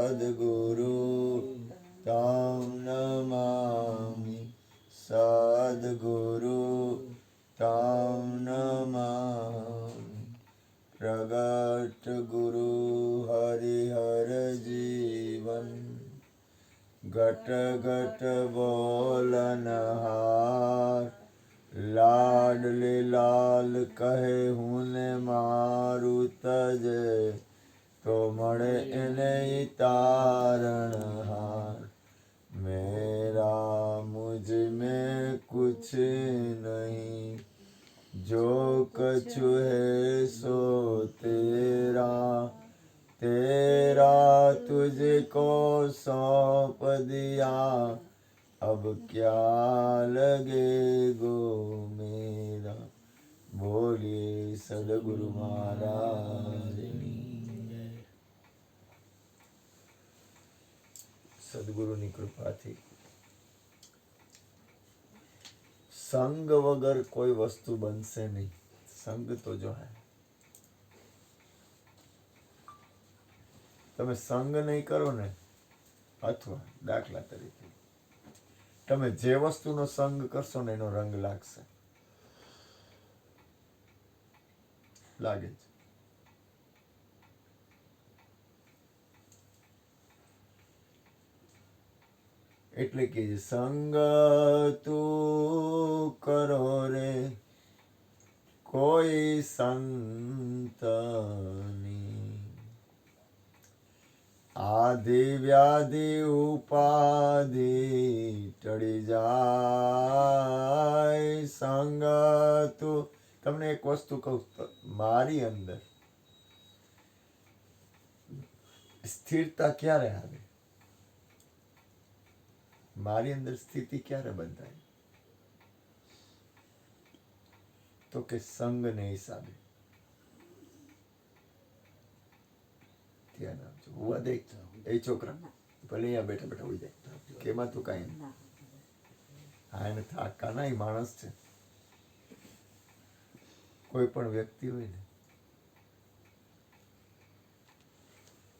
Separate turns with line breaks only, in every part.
सद्गुरु तं नमामि सद्गुरु तं नमामि प्रगट गुरु हरिहर जीवन घट घट बोलनहार लाडले लाल कहे हुने मारू तजे तो मणे એને तारणहार मेरा मुझ में कुछ नहीं जो कछु है सो तेरा तेरा तुझको सौंप दिया अब क्या लगे गो मेरा बोलिए सदगुरु महाराज સદગુરુની કૃપાથી સંગ વગર કોઈ વસ્તુ બનશે નહીં. સંગ તો જો હે, તમે સંગ નહીં કરો ને, અથવા દાખલા તરીકે તમે જે વસ્તુનો સંગ કરશો ને એનો રંગ લાગશે, લાગે છે. એટલે કે સંગ તું કરો રે કોઈ સંતની આધિ વ્યાધિ ઉપાધિ ટળી જાય. સંગ તું, તમને એક વસ્તુ કહું, મારી અંદર સ્થિરતા ક્યારે આવે, મારી અંદર સ્થિતિ ક્યારે બંધાય, તો કે સંગને હિસાબે. ધ્યાન આપજો. હુવા દે એ છોકરા, ભલે અહીંયા બેઠા બેઠા હોઈ જાય, કેમાં તું કાંઈ નહીં. હા, એને થાકા ના, એ માણસ છે. કોઈ પણ વ્યક્તિ હોય ને,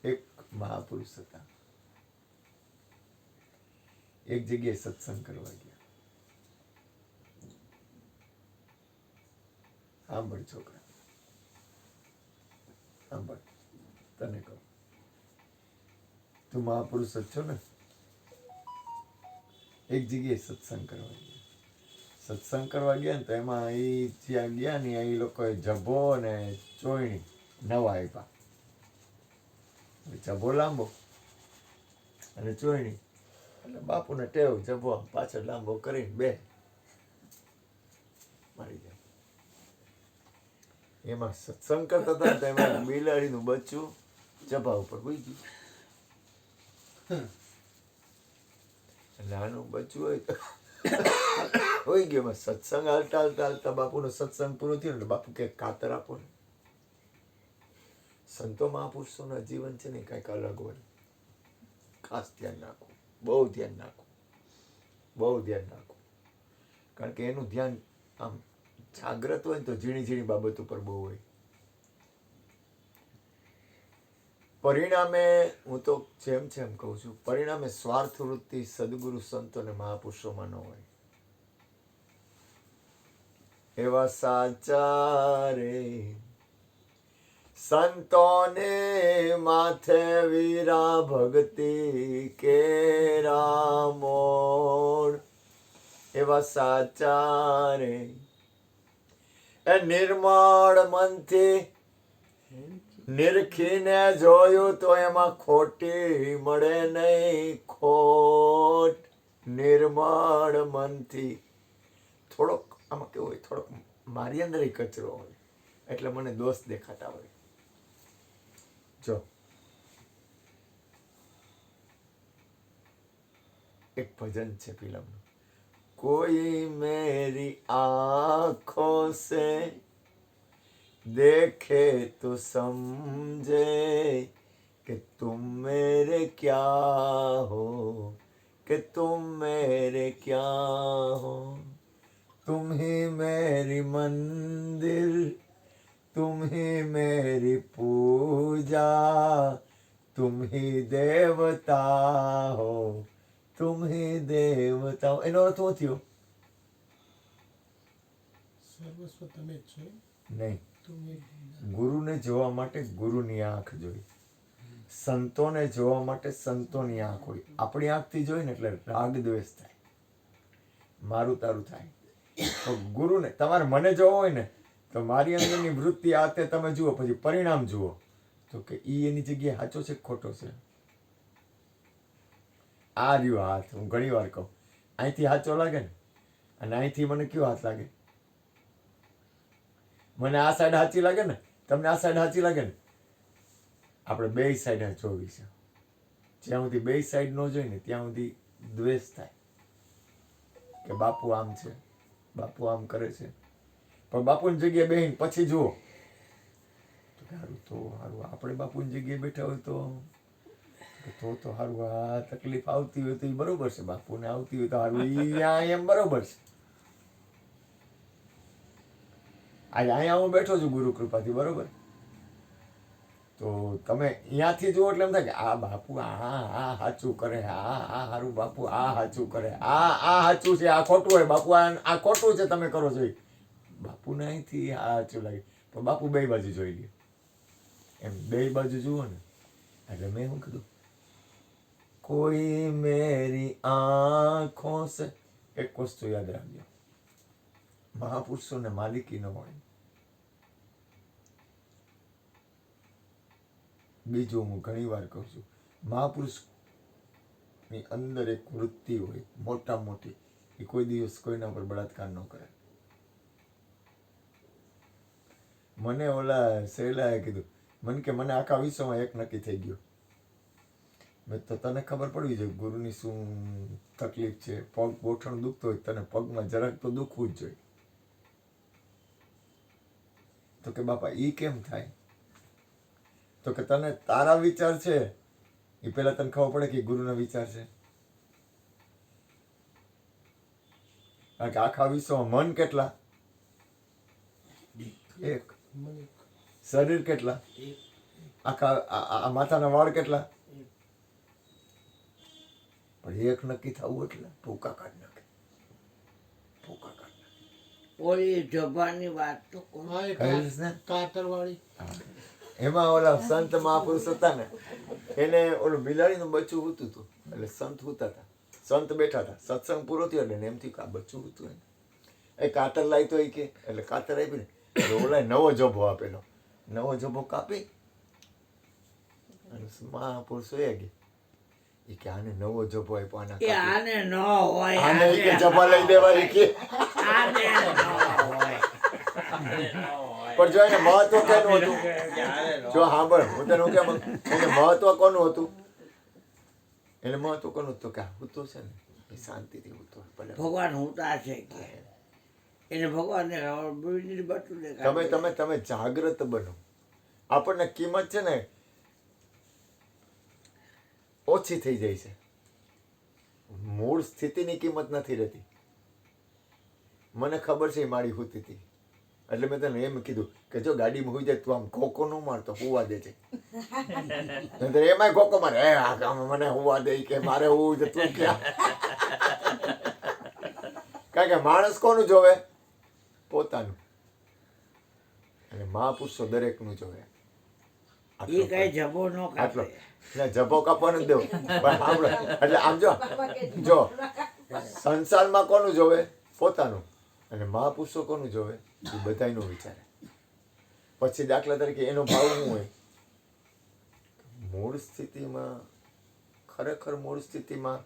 એક મહાપુરુષ હતા, એક જગ્યાએ સત્સંગ કરવા ગયા. સાંભળ છોકરા, સાંભળ, તને કહું, તું મહાપુરુષ જ છો ને. એક જગ્યાએ સત્સંગ કરવા ગયા. સત્સંગ કરવા ગયા ને તો એમાં એ જ્યાં ગયા ને એ લોકોએ જભો અને ચોયણી નવા આપ્યા. જભો લાંબો અને ચોયણી, એટલે બાપુને ટેવ જભો પાછળ લાંબો કરીને બે મારી જાય. એમાં સત્સંગ કરતા હતા તો એમાં બિલાડીનું બચ્ચું જભા ઉપર હોઈ ગયું. એટલે આનું બચ્ચું હોય તો હોઈ ગયું. એમાં સત્સંગ હાલતા હાલતા હાલતા બાપુનો સત્સંગ પૂરો થયો એટલે બાપુ કે કાતર આપો ને. સંતો મહાપુરુષોના જીવન છે ને કંઈક અલગ હોય. ખાસ ધ્યાન રાખવું, બહુ ધ્યાન રાખવું, બહુ ધ્યાન રાખવું. કારણ કે એનું ધ્યાન આમ જાગ્રત હોય ને તો ઝીણી ઝીણી બાબત ઉપર બહુ હોય. પરિણામે હું તો જેમ કહું છું, પરિણામે સ્વાર્થ વૃત્તિ સદગુરુ સંતો અને મહાપુરુષોમાં ન હોય. એવા સાચા રે સંતોને માથે વીરા ભક્તિ કેરા મોડ. એવા સાચા રે એ નિર્મળ મનથી નિરખીને જોયું તો એમાં ખોટી મળે નહીં ખોટ. નિર્મળ મનથી થોડોક આમાં કેવું હોય, થોડોક મારી અંદર કચરો હોય એટલે મને દોષ દેખાતા હોય. જો એક ભજન છે ફિલ્મનું, કોઈ મેરી આંખો સે देखे तो समझे कि तुम मेरे क्या हो, कि तुम मेरे क्या हो. तुम ही मेरी मंदिर, तुम ही मेरी पूजा, तुम ही देवता हो, तुम ही देवता हो. એનો અર્થ શું થયો?
સર્વસ્વ તમે જ છો.
નહીં,
તમે
ગુરુને જોવા માટે ગુરુની આંખ જોઈ, સંતોને જોવા માટે સંતોની આંખ હોય. આપણી આંખથી જોઈને એટલે રાગ દ્વેષ થાય, મારું તારું થાય. તો ગુરુને તમારે મને જોવો હોય ને તો મારી અંદરની વૃત્તિ આ તે તમે જુઓ, પછી પરિણામ જુઓ તો કે ઈ એની જગ્યાએ સાચો છે કે ખોટો છે. આ રહ્યો હાથ. હું ઘણી વાર કહું, અહીંથી સાચો લાગે ને અને અહીંથી મને કયો હાથ લાગે? મને આ સાઈડ સાચી લાગે ને, તમને આ સાઈડ સાચી લાગે ને. આપણે બે સાઈડ જોવી છે. જ્યાં સુધી બે સાઈડ ન જોઈ ને ત્યાં સુધી દ્વેષ થાય કે બાપુ આમ છે, બાપુ આમ કરે છે. પણ બાપુની જગ્યાએ બેહીને પછી જુઓ તો સારું આપણે બાપુની જગ્યાએ બેઠા હોય તો સારું આ તકલીફ આવતી હોય તો એ બરોબર છે, બાપુને આવતી હોય તો સારું એમ બરોબર છે. અહીંયા હું બેઠો છું ગુરુ કૃપાથી, બરોબર. તો તમે અહીંયાથી જુઓ એટલે એમ થાય કે આ બાપુ આ સાચું કરે, આ સારું બાપુ આ સાચું કરે, આ સાચું છે, આ ખોટું હોય બાપુ, આ ખોટું છે તમે કરો છો. બાપુને અહીંથી આ સાચું લાગે પણ બાપુ બે બાજુ જોઈ લે. એમ બે બાજુ જુઓ ને એટલે મેં શું કીધું, કોઈ મેરી આંખો સે. એક વસ્તુ યાદ રાખજો, મહાપુરુષોને માલિકી ન હોય. બીજું હું ઘણી વાર કહું છું, મહાપુરુષની અંદર એક વૃત્તિ હોય મોટા મોટી, એ કોઈ દિવસ કોઈના પર બળાત્કાર ન કરે. મને ઓલા શૈલાએ કીધું, મને આખા વિશ્વમાં એક નક્કી થઈ ગયું. મેં તો તને ખબર પડવી જોઈએ ગુરુની શું તકલીફ છે. પગ ગોઠણ દુખતો હોય તને પગમાં જરાક તો દુખવું જ જોઈએ. તો કે બાપા ઈ કેમ થાય? તો કે તને તારા વિચાર છે એ પેલા તને ખબર પડે કે ગુરુના વિચાર છે. કારણ કે આખા વિશ્વમાં મન કેટલા? એક. શરીર કેટલા? આખા માથાના વાળ કેટલા? પણ એક નક્કી થવું એટલે ટૂંકા કાઢ નાખે, ટૂંકા કાઢ નાખે.
ઓલી જબાની વાત તો
કહીશ ને
કાતરવાળી.
એમાં ઓલા સંત મહાપુરુષ હતા ને, એને ઓલું બિલાડીનું બચ્ચું હૂતું હતું. એટલે સંત હૂતા હતા, સંત બેઠા હતા, સત્સંગ પૂરો થયો એટલે એમથી આ બચ્ચું હૂતું એને એ કાતર લાવી તો એ કે એટલે કાતર આપી ને એટલે ઓલા નવો જોભો આપેલો. નવો જોભો કાપી અને મહાપુરુષો એ ગયા એ કે આને નવો જોભો આપ્યો,
આને ન હોય,
આને કે જભા લઈ દેવા કે.
આને ન હોય.
પણ જો એને મહત્વ કેનું હતું, જો સાંભળ હું તને કેમ, એને મહત્વ કોનું હતું? એને મહત્વ કોનું હતું કે હું છે ને એ શાંતિથી હું
ભગવાન હોતા છે કે એને ભગવાનને બટું દેખાય.
તમે જાગ્રત બનો. આપણને કિંમત છે ને ઓછી થઈ જાય છે, મૂળ સ્થિતિની કિંમત નથી રહેતી. મને ખબર છે એ મારી હોતી હતી એટલે મેં તને એમ કીધું કે જો ગાડીમાં હોઈ જાય તું આમ ખોખો ન મારતો, હોવા દે છે. એમાંય ખોખો મારે મને હોવા દે કે મારે હોવું છે તું ક્યાં. કારણ કે માણસ કોનું જોવે? પોતાનું. અને મહાપુરુષો દરેકનું જોવે.
એ કઈ જબો ન કાપે.
જભો કાપવાનો જ દેવો. એટલે આમ જો સંસારમાં કોનું જોવે? પોતાનું. અને મહાપુરુષો કોનું જોવે? એ બધાયનું વિચારે. પછી દાખલા તરીકે એનો ભાવ શું હોય? મૂળ સ્થિતિમાં, ખરેખર મૂળ સ્થિતિમાં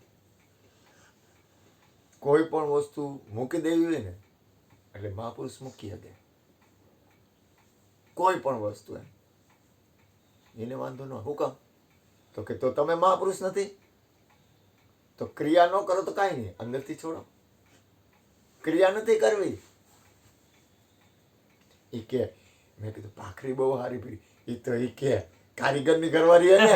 કોઈ પણ વસ્તુ મૂકી દેવી હોય ને એટલે મહાપુરુષ મૂકી શકે. કોઈ પણ વસ્તુ એને વાંધો ન. શું કામ? તો કે તો તમે મહાપુરુષ નથી, તો ક્રિયા ન કરો તો કાંઈ નહીં, અંદરથી છોડો. ક્રિયા નથી કરવી. એ કે મેં કીધું ભાખરી બહુ સારી પડી. એ તો એ કે કારીગરની ઘરવાળી ને.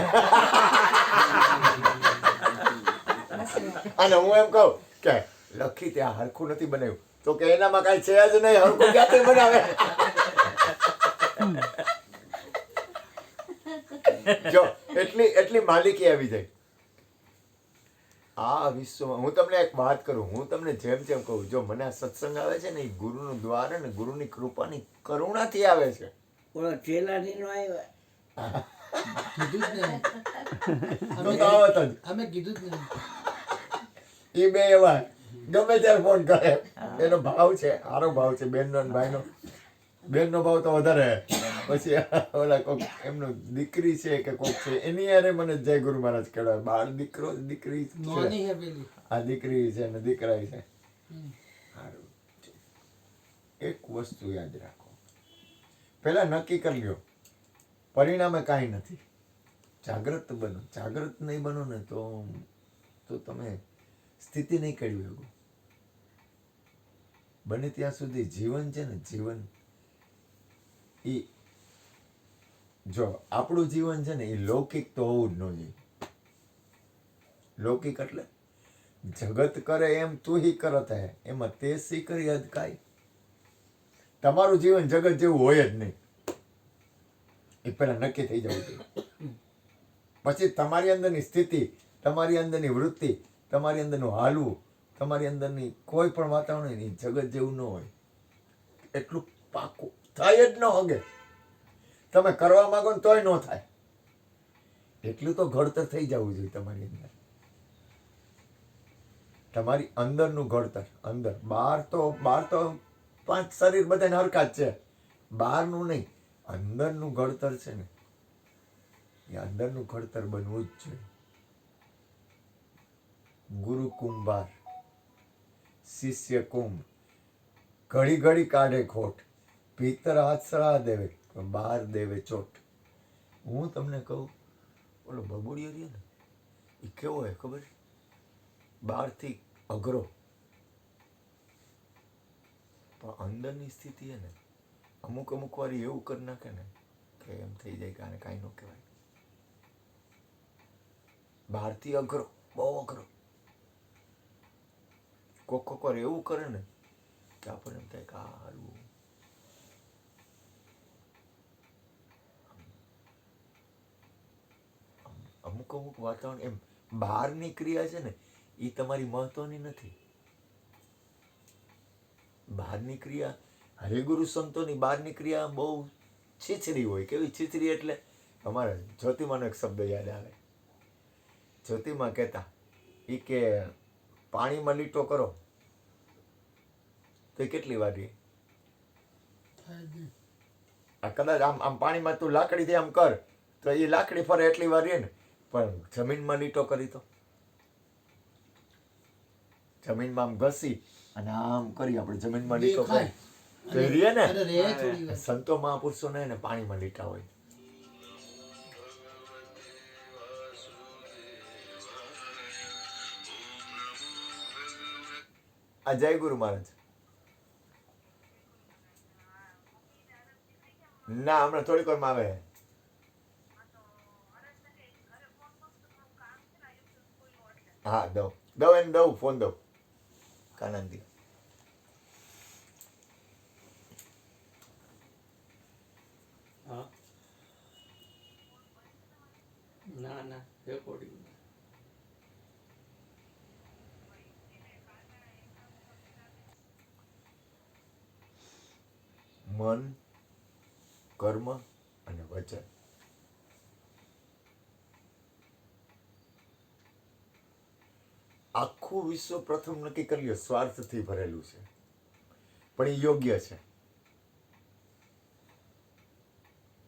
અને હું એમ કહું કે લખી ત્યાં હરખું નથી બનાવ્યું, તો કે એનામાં કાંઈ છે જ નહીં, હરખું ક્યાંથી બનાવે? જો એટલી માલિકી આવી જાય આ વિશ્વમાં. હું તમને એક વાત કરું, હું તમને જેમ કહું, જો મને આ સત્સંગ આવે છે ને એ ગુરુનું દ્વાર ને ગુરુની કૃપાની કરુણાથી આવે છે.
ઓલો ચેલાની નો આવ્યો
કીધું જ નહીં.
તો આવત જ
અમે કીધું જ નહીં.
એ બે એવા ગમે ત્યારે ફોન કરે. એનો ભાવ છે, સારો ભાવ છે બેનનો ને ભાઈનો. બેનનો ભાવ તો વધારે. પછી ઓલા કોક એમનો દીકરી છે કે કોક છે એની યારે મને જય ગુરુ મહારાજ કહેવાય. બાળ દીકરો દીકરી છે.
નોની હે પેલી.
આ દીકરી છે ને દીકરા છે.
હમ.
સારું. એક વસ્તુ યાદ રાખો, પહેલા નક્કી કરી લ્યો, પરિણામે કાંઈ નથી. જાગ્રત બનો. જાગ્રત નહીં બનો ને તો તમે સ્થિતિ નહીં કરી શકો. બને ત્યાં સુધી જીવન છે ને, જીવન એ જો આપણું જીવન છે ને એ લૌકિક તો હોવું જ ન જોઈએ. લૌકિક એટલે જગત કરે એમ તું હી કરત હે, એમાં તે સી કરી હદ કાંઈ. તમારું જીવન જગત જેવું હોય જ નહીં. એ પહેલા નક્કી થઈ જવું જોઈએ. પછી તમારી અંદરની સ્થિતિ, તમારી અંદરની વૃત્તિ, તમારી અંદરનું હાલવું, તમારી અંદરની કોઈ પણ વાતાવરણ હોય ને એ જગત જેવું ન હોય. એટલું પાકું થાય જ ન હોગે. તમે કરવા માંગો ને તોય ન થાય. એટલું તો ઘડતર થઈ જવું જોઈએ તમારી અંદર. તમારી અંદરનું ઘડતર. અંદર બહાર તો પાંચ શરીર બધાને હરખા જ છે, બહારનું નહીં. અંદરનું ઘડતર છે ને એ અંદરનું ઘડતર બનવું જ જોઈએ. ગુરુ કુંભાર, શિષ્ય કુંભ, ઘડી ઘડી કાઢે ખોટ, ભીતર હાથ સળા દેવે બહાર દેવે ચોટ. હું તમને કહું, ઓલો બબુડિયો રહ્યો ને એ કેવો હોય ખબર? બહારથી અઘરો પણ અંદરની સ્થિતિ છે ને અમુક વાર એવું કરી નાખે ને કે એમ થઈ જાય કે આને કાંઈ ન કહેવાય. બહારથી અઘરો, બહુ અઘરો. કોક વાર એવું કરે ને કે આપણને એમ થાય કે આ હારું. અમુક વાતાવરણ એમ બહારની ક્રિયા છે ને એ તમારી મહત્વની નથી. બહારની ક્રિયા, હરિગુરુ સંતોની બહારની ક્રિયા બહુ છીછરી હોય. કેવી છીછરી એટલે અમારે જ્યોતિમાનો એક શબ્દ યાદ આવે. જ્યોતિમાં કહેતા એ કે પાણીમાં લીટો કરો તો એ કેટલી વાર રહે? આ કદાચ આમ પાણીમાં તું લાકડીથી આમ કર તો એ લાકડી ફરે એટલી વાર રહે ને. પણ જમીનમાં લીટો કરી તો જમીનમાં આમ ઘસી અને આમ કરી આપણે જમીનમાં લીટો કરી તો એ રહે ને. સંતો મહાપુરુષો ને પાણીમાં લીટા હોય. આ જય ગુરુ મહારાજ. ના હમણાં થોડીક વારમાં આવે. હા દઉં ફોન દઉં કાનંદી.
હા ના રેકોર્ડિંગ.
મન, કર્મ અને વચન આખું વિશ્વ પ્રથમ નક્કી કરી લ્યો સ્વાર્થથી ભરેલું છે, પણ એ યોગ્ય છે.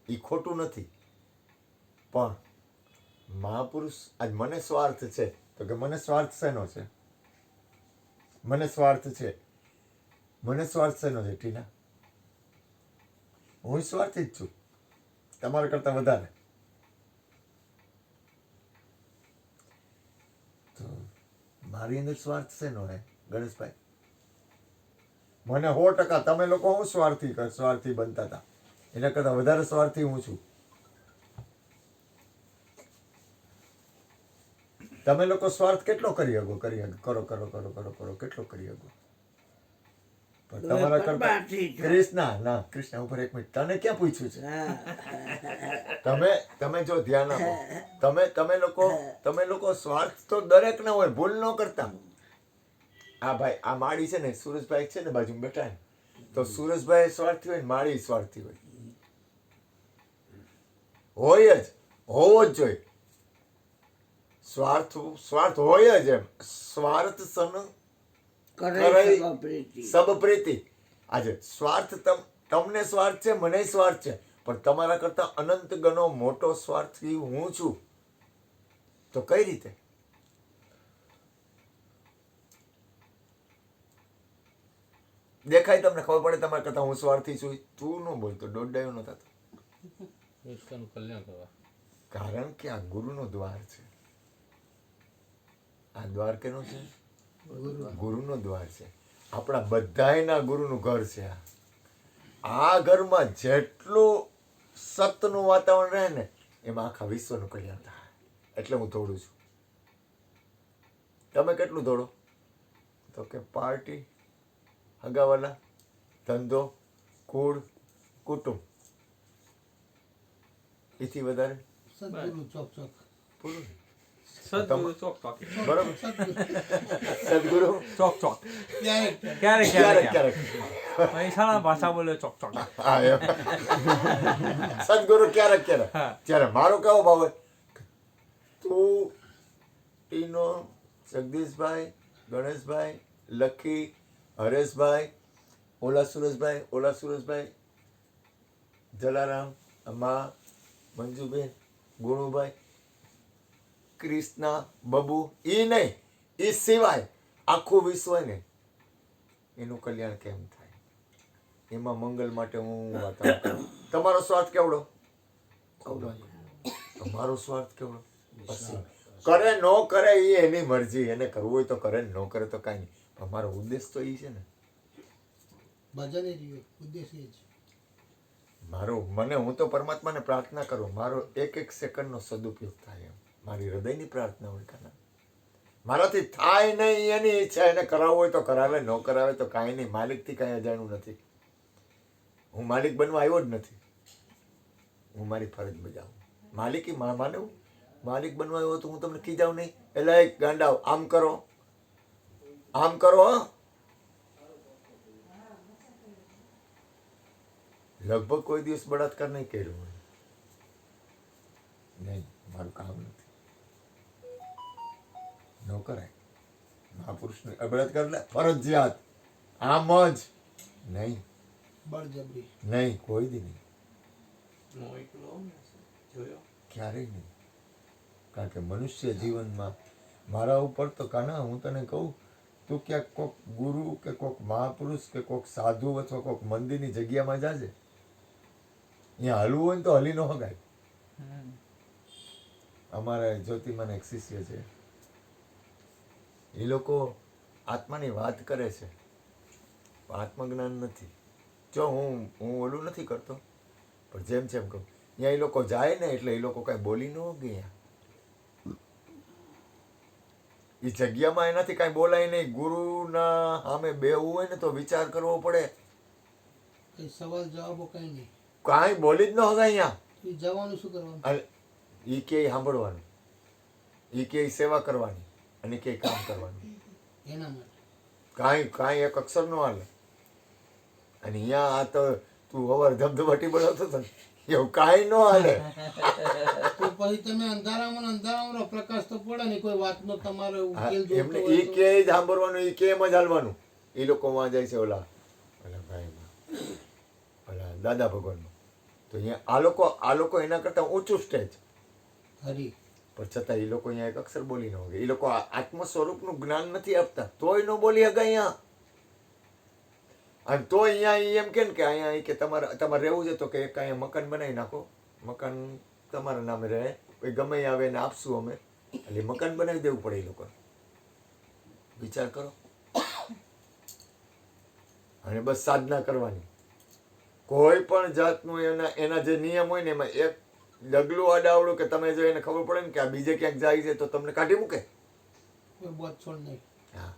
એ ખોટું નથી. પણ મહાપુરુષ આજ મને સ્વાર્થ છે તો કે મને સ્વાર્થ શેનો છે? મને સ્વાર્થ છે. મને સ્વાર્થ શેનો છે ટીના? હું સ્વાર્થી જ છું તમારા કરતા વધારે. તો મારી અંદર સ્વાર્થ શેનો હે ગણેશભાઈ? મને 100% તમે લોકો હું સ્વાર્થી બનતા હતા એના કરતા વધારે સ્વાર્થી હું છું. તમે લોકો સ્વાર્થ કેટલો કરી શકો? કરો કેટલો કરી શકો? પણ
તો
તમારા
એ
કરતા
પરમાર્થી છો.
કૃષ્ણ ઉપર એક મિનિટ તને ક્યાં પૂછ્યું છે?
હા.
તમે જો ધ્યાન આપો, તમે લોકો સ્વાર્થ તો દરેક ના હોય, ભૂલ ન કરતા. આ ભાઈ આ માળી છે ને, સુરેશભાઈ છે ને બાજુમાં બેઠા ને, તો સુરેશભાઈ સ્વાર્થી હોય ને માળી સ્વાર્થી હોય જ, હોવો જ જોઈએ. સ્વાર્થ હોય જ. એમ સ્વાર્થ સન
કરે
કરે
સબ પ્રીતિ.
સબ પ્રીતિ. આજે સ્વાર્થ તમને સ્વાર્થ છે, મને સ્વાર્થ છે, પણ તમારા કરતા અનંત ગણો મોટો સ્વાર્થી હું છું. તો કઈ રીતે? દેખાય તમને, ખબર પડે તમારા કરતા હું સ્વાર્થી છું. તું ન બોલતો, દોડાયો ન થતો.
વિશ્વનું કલ્યાણ કરવા.
કારણ કે આ ગુરુનો દ્વાર છે. આ દ્વાર કેનો છે? ગુરુનો દ્વાર છે. આપણા બધાયના ગુરુનું ઘર છે. આ ઘરમાં જેટલું સતનું વાતાવરણ રહે ને, એમાં આખા વિશ્વનું કલ્યાણ થાય. એટલે હું દોડું છું. તમે કેટલું દોડો? તો કે પાર્ટી, હગાવાલા, ધંધો, કુળ, કુટુંબ, એથી વધારે
સદગુરુ ચોક ચોક.
પૂરું ને?
સદગુરુ ચોક ચોક.
બરોબર. સદગુરુ
ચોક ચોક.
ક્યારેક
ક્યારેક
ક્યારેક
ક્યારેક
ક્યારેક
મહેસાણા ભાષા બોલે ચોક ચોક.
હા એમ. સદગુરુ ક્યારેક ક્યારેક.
હા.
ત્યારે મારો કેવો ભાવ હોય? તું, ટીનો, જગદીશભાઈ, ગણેશભાઈ, લખી, હરેશભાઈ, ઓલા સુરેશભાઈ, જલારામ, મા, મંજુબેન, ગુણુભાઈ, ક્રિષ્ના, બબુ, એ નહીં, એ સિવાય આખું વિશ્વ ને એનું કલ્યાણ કેમ થાય? એમાં મંગલ માટે હું વાતાવરણ કરું. તમારો સ્વાર્થ કેવડો? તમારો સ્વાર્થ કેવડો? પછી કરે ન કરે એ એની મરજી. એને કરવું હોય તો કરે, ન કરે તો કાંઈ નહીં. પણ મારો ઉદ્દેશ તો એ છે ને.
ભજન જ રહ્યો, ઉદ્દેશ્ય જ.
હું તો પરમાત્માને પ્રાર્થના કરું, મારો એક સેકન્ડનો સદુપયોગ થાય. એમ મારી હૃદયની પ્રાર્થના હોય. કાના મારાથી થાય નહીં એની ઈચ્છા. એને કરાવવું હોય તો કરાવે, ન કરાવે તો કાંઈ નહીં. માલિકથી કાંઈ અજાણું નથી. હું માલિક બનવા આવ્યો જ નથી. હું મારી ફરજ બજાવું. માલિક બનવા આવ્યો તો હું તમને કીજાવું નહીં, એટલે એક ગાંડાવ આમ કરો. લગભગ કોઈ દિવસ બળાત્કાર નહીં કર્યો હોય. નહીં, મારું કામ નથી. ન કરાય. મહાપુરુષને બળાત્કાર એટલે ફરજિયાત. આમ જ નહીં,
બળજબરી.
નહીં, કોઈ દી નહીં, ક્યારેય નહીં. કારણ કે મનુષ્ય જીવનમાં મારા ઉપર તો કાના, હું તને કહું, તું ક્યાંક કોઈક ગુરુ કે કોઈક મહાપુરુષ કે કોઈક સાધુ અથવા કોઈક મંદિરની જગ્યામાં જાજે, અહીંયા હલવું હોય ને તો હલી ન હગાય. અમારા જ્યોતિમાન એક શિષ્ય છે, એ લોકો આત્માની વાત કરે છે, આત્મજ્ઞાન નથી. જો હું ઓલું નથી કરતો, પણ જેમ કહું, ત્યાં એ લોકો જાય ને એટલે એ લોકો કાંઈ બોલી ન ગયા. એ જગ્યામાં એનાથી કાંઈ બોલાય નહીં. ગુરુના સામે બેહવું હોય ને તો વિચાર કરવો પડે.
કઈ સવાલ જવાબો કઈ નહીં.
કાંઈ બોલી જ ન હગાય અહીંયા.
એ જવાનું શું કરવાનું?
એ કે સાંભળવાનું, એ કે સેવા કરવાની, અને કે કામ કરવાનું.
એના માટે
કાંઈ એક અક્ષર નો હાલે. અને અહીંયા આ તો તું હવાર ધબધબાટી બોલાવતો હતો ને, એવું કાંઈ ન હાલે.
તો પછી તમે અંધારામાં પ્રકાશ તો પડે ને. કોઈ વાતનો તમારે ઉકેલ જોઈતો
એમને
હોય
એ
તો.
કે જ સાંભળવાનું, એ કે એમ જ હાલવાનું. એ લોકો માં જાય છે ઓલા ભાઈમાં, ઓલા દાદા ભગવાનમાં. તો અહીંયા આ લોકો એના કરતા ઊંચું સ્ટેજ,
હરી
પણ છતાં એ લોકો અહીંયા એક અક્ષર બોલી ન હોય. એ લોકો આત્મ સ્વરૂપનું જ્ઞાન નથી આપતા, તોય ન બોલી હગા અહીંયા. અને તો અહીંયા એમ કે અહીંયા કે તમારે રહેવું છે તો કે એક અહીંયા મકાન બનાવી નાખો, મકાન તમારા નામે રહે, ગમે આવે એને આપશું અમે. એટલે મકાન બનાવી દેવું પડે એ લોકોને. વિચાર કરો. અને બસ સાધના કરવાની. કોઈ પણ જાતનું એના જે નિયમ હોય ને એમાં એક ડગલું અડાવડું કે તમે જો એને ખબર પડે ને કે આ બીજે ક્યાંક જાય છે તો તમને કાઢી મૂકે.
કોઈ બોધ છોડ નહીં.
હા,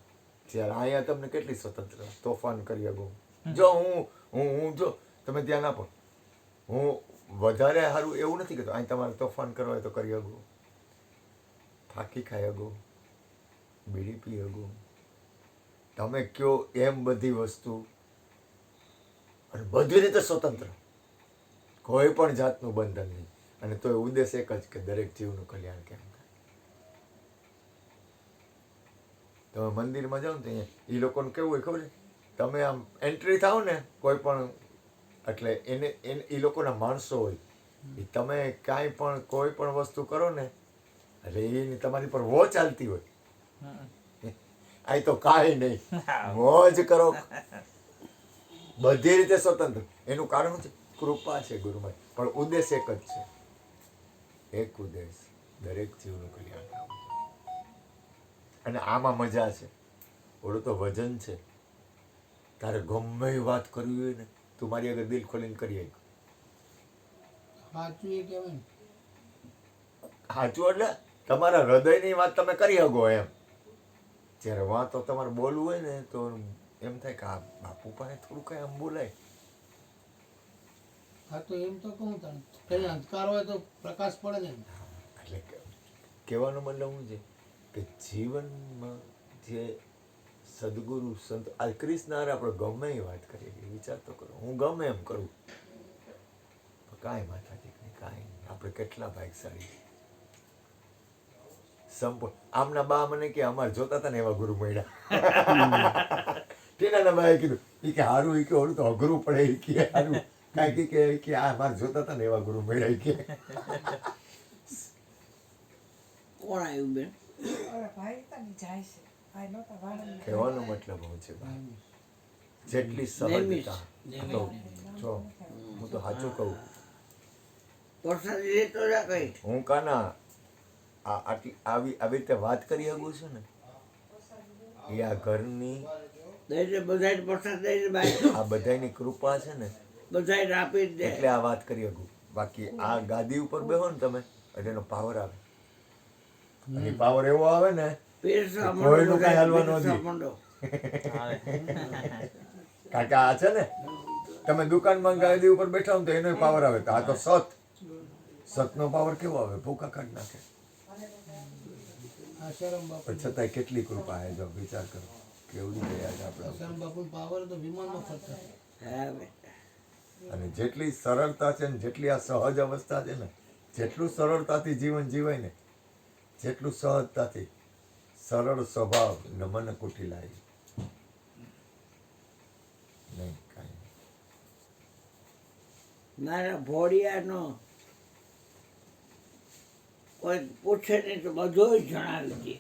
ત્યારે અહીંયા તમને કેટલી સ્વતંત્ર તોફાન કરી શકું. જો હું જો તમે ધ્યાન આપો, હું વધારે સારું એવું નથી કહેતો. અહીં તમારે તોફાન કરવા હોય તો કરી શકું, ફાંકી ખાઈ શકું, બીડી પી શકું, તમે કયો એમ બધી વસ્તુ, અને બધી રીતે સ્વતંત્ર, કોઈ પણ જાતનું બંધન નહીં. અને તો ઉદ્દેશ એક જ કે દરેક જીવનું કલ્યાણ કેમ થાય. તમે મંદિરમાં જાઓ ને તો અહીંયા એ લોકોને કેવું હોય ખબર છે, તમે આમ એન્ટ્રી થાવ ને કોઈ પણ, એટલે એને એ લોકોના માણસો હોય, એ તમે કાંઈ પણ કોઈ પણ વસ્તુ કરો ને એટલે એની તમારી પર વોચ ચાલતી હોય. અહીં તો કાંઈ નહીં, મોજ કરો, બધી રીતે સ્વતંત્ર. એનું કારણ શું છે? કૃપા છે ગુરુમાં. પણ ઉદ્દેશ એક જ છે, એક ઉદ્દેશ, દરેક જીવનું કલ્યાણ થવું. અને આમાં મજા છે. ઓલું તો વજન છે, તારે ગમે એ વાત કરવી હોય ને તું મારી આગળ દિલ ખોલીને કરી આવ.
સાચું એ કહેવાય ને.
સાચું એટલે તમારા હૃદયની વાત તમે કરી શકો એમ. જ્યારે વાતો તમારે બોલવું હોય ને તો એમ થાય કે આ બાપુ પાસે થોડું કઈ આમ બોલાય.
હા તો એમ તો કહું તને, કઈ અંધકાર હોય તો પ્રકાશ પડે ને.
એટલે કહેવાનો મતલબ શું છે કે જીવનમાં જે સદગુરુ સંત આ કૃષ્ણ હારે આપણે ગમે એ વાત કરીએ, વિચાર તો કરો. હું ગમે એમ કરું, કાંઈ માથાથી નહીં, કાંઈ નહીં. આપણે કેટલા ભાગ્યશાળી. સંપૂર્ણ આમના બા મને કે અમારે જોતા હતા ને એવા ગુરુ મળ્યા. ટીનાના બાએ કીધું એ કે હારું, એ કે ઓલું તો અઘરું પડે, એ કે હારું કાંઈ કે આ અમારે જોતા હતા ને એવા ગુરુ મળ્યા. એ કે
કોણ આવ્યું બેન?
કહેવાનો મતલબ હું છે જેટલી સહજતા તો જો હું તો સાચું કહું,
વરસાદ રહેતો જા કઈ
હું કાના આટલી આવી રીતે વાત કરી શકું છું ને એ આ ઘરની
દઈ બધા વરસાદ દઈ બાય
આ બધાની કૃપા છે ને,
બધા આપી જ દે.
એટલે આ વાત કરી શકું. બાકી આ ગાદી ઉપર બેહો ને તમે એટલે એનો પાવર આવે. અને પાવર એવો આવે ને
પીરસવા
કોઈનું કાંઈ હાલવા ન
પીરસવા
દે.
માંડો.
કારણ કે આ છે ને તમે દુકાનમાં ગાદી ઉપર બેઠા હો ને તો એનો પાવર આવે. તો આ તો સતનો પાવર કેવો આવે? ભૂખા કાઢી નાખે.
આશારામ બાપુ,
પણ છતાંય કેટલી કૃપા છે. જો વિચાર કરો કેવડી દયા છે આપણા.
આશારામ બાપુ પાવર તો વિમાનમાં ફરતા.
હા બેન.
અને જેટલી સરળતા છે ને જેટલી આ સહજ અવસ્થા છે ને, જેટલું સરળતાથી જીવન જીવાય ને, જેટલું સહજતાથી, સરળ સ્વભાવ નમન કુટિલાય નહીં કાંઈ.
મારા ભોળિયાનો કોઈ પૂછે નહીં તો બધું જ જણાવી દે.